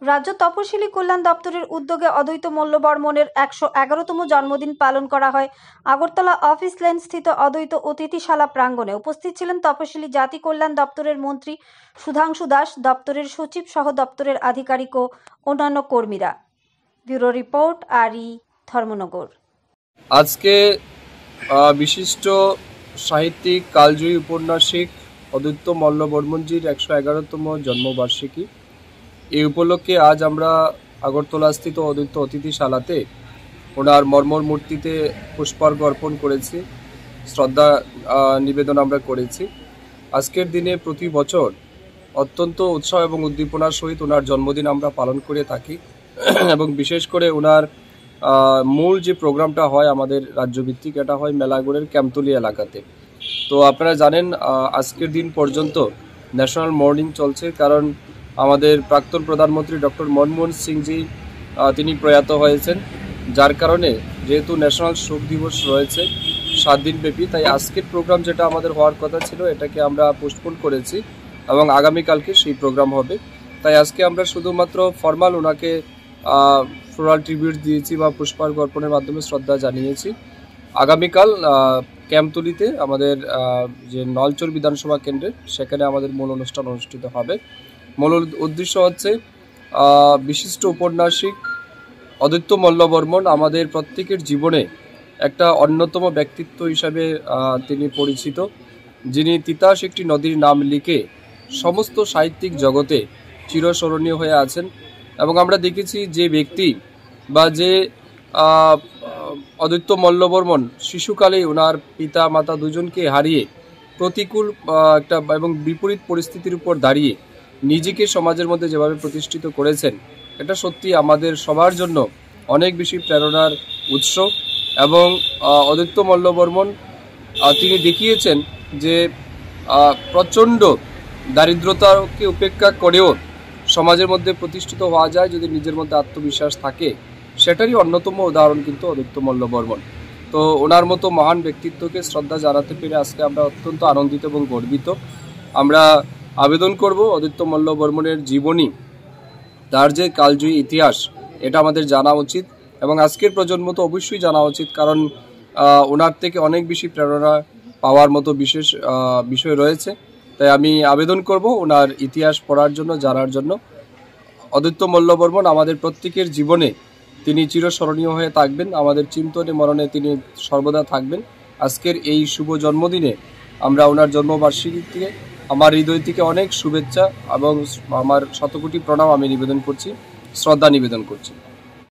রাজ্য তপশিলি কল্যাণ দপ্তরের উদ্যোগে অদ্বৈত মল্লবর্মণের 111তম জন্মদিন পালন করা হয় আগরতলা অফিস লেন স্থিত অদ্বৈত অতিথিশালা প্রাঙ্গণে। উপস্থিত ছিলেন তপশিলি জাতি কল্যাণ দপ্তরের মন্ত্রী সুধাংশু দাস, দপ্তরের সচিব সহ দপ্তরের আধিকারিক ও অন্যান্য কর্মীরা। ব্যুরো রিপোর্ট, আরই, ধর্মনগর। আজকে বিশিষ্ট সাহিত্যিক কালজয়ী উপন্যাসিক অদ্বৈত মল্লবর্মণজির 111তম জন্মবার্ষিকী। এই উপলক্ষে আজ আমরা আগরতলাস্থিত অদ্বৈত অতিথিশালাতে ওনার মর্মর মূর্তিতে পুষ্পার্ঘ অর্পণ করেছি, শ্রদ্ধা নিবেদন আমরা করেছি। আজকের দিনে প্রতি বছর অত্যন্ত উৎসাহ এবং উদ্দীপনার সহিত ওনার জন্মদিন আমরা পালন করে থাকি এবং বিশেষ করে ওনার মূল যে প্রোগ্রামটা হয় আমাদের রাজ্যভিত্তিক, এটা হয় মেলাগড়ের ক্যাম্পতলি এলাকাতে। তো আপনারা জানেন আজকের দিন পর্যন্ত ন্যাশনাল মর্নিং চলছে, কারণ আমাদের প্রাক্তন প্রধানমন্ত্রী ডক্টর মনমোহন সিংজি তিনি প্রয়াত হয়েছেন, যার কারণে যেহেতু ন্যাশনাল শোক দিবস রয়েছে 7 দিন ব্যাপী, তাই আজকের প্রোগ্রাম যেটা আমাদের হওয়ার কথা ছিল এটাকে আমরা পোস্টপোন করেছি এবং আগামীকালকে সেই প্রোগ্রাম হবে। তাই আজকে আমরা শুধুমাত্র ফর্মাল ওনাকে ফ্লোরাল ট্রিবিউট দিয়েছি বা পুষ্পার্ঘ অর্পণের মাধ্যমে শ্রদ্ধা জানিয়েছি। আগামীকাল ক্যাম্পতলিতে আমাদের যে নলচর বিধানসভা কেন্দ্রে সেখানে আমাদের মূল অনুষ্ঠান অনুষ্ঠিত হবে। মূল উদ্দেশ্য হচ্ছে বিশিষ্ট উপন্যাসিক অদ্বৈত মল্লবর্মণ আমাদের প্রত্যেকের জীবনে একটা অন্যতম ব্যক্তিত্ব হিসাবে তিনি পরিচিত, যিনি তিতাস একটি নদীর নাম লিখে সমস্ত সাহিত্যিক জগতে চিরস্মরণীয় হয়ে আছেন। এবং আমরা দেখেছি যে ব্যক্তি বা যে অদ্বৈত মল্লবর্মণ শিশুকালেই ওনার পিতা মাতা দুজনকে হারিয়ে প্রতিকূল একটা এবং বিপরীত পরিস্থিতির উপর দাঁড়িয়ে নিজেকে সমাজের মধ্যে যেভাবে প্রতিষ্ঠিত করেছেন, এটা সত্যি আমাদের সবার জন্য অনেক বেশি প্রেরণার উৎস। এবং অদ্বৈত মল্লবর্মণ তিনি দেখিয়েছেন যে প্রচণ্ড দারিদ্রতাকে উপেক্ষা করেও সমাজের মধ্যে প্রতিষ্ঠিত হওয়া যায় যদি নিজের মধ্যে আত্মবিশ্বাস থাকে। সেটারই অন্যতম উদাহরণ কিন্তু অদ্বৈত মল্লবর্মণ। তো ওনার মতো মহান ব্যক্তিত্বকে শ্রদ্ধা জানাতে পেরে আজকে আমরা অত্যন্ত আনন্দিত এবং গর্বিত। আমরা আবেদন করব অদ্বৈত মল্লবর্মণের জীবনী, তার যে কালজয়ী ইতিহাস, এটা আমাদের জানা উচিত এবং আজকের প্রজন্ম তো অবশ্যই জানা উচিত, কারণ ওনার থেকে অনেক বেশি প্রেরণা পাওয়ার মতো বিশেষ বিষয় রয়েছে। তাই আমি আবেদন করব ওনার ইতিহাস পড়ার জন্য, জানার জন্য। অদ্বৈত মল্লবর্মণ আমাদের প্রত্যেকের জীবনে তিনি চিরস্মরণীয় হয়ে থাকবেন, আমাদের চিন্তনে মরণে তিনি সর্বদা থাকবেন। আজকের এই শুভ জন্মদিনে আমরা ওনার জন্মবার্ষিকী থেকে আমার হৃদয় থেকে অনেক শুভেচ্ছা এবং আমার শতকোটি প্রণাম আমি নিবেদন করছি, শ্রদ্ধা নিবেদন করছি।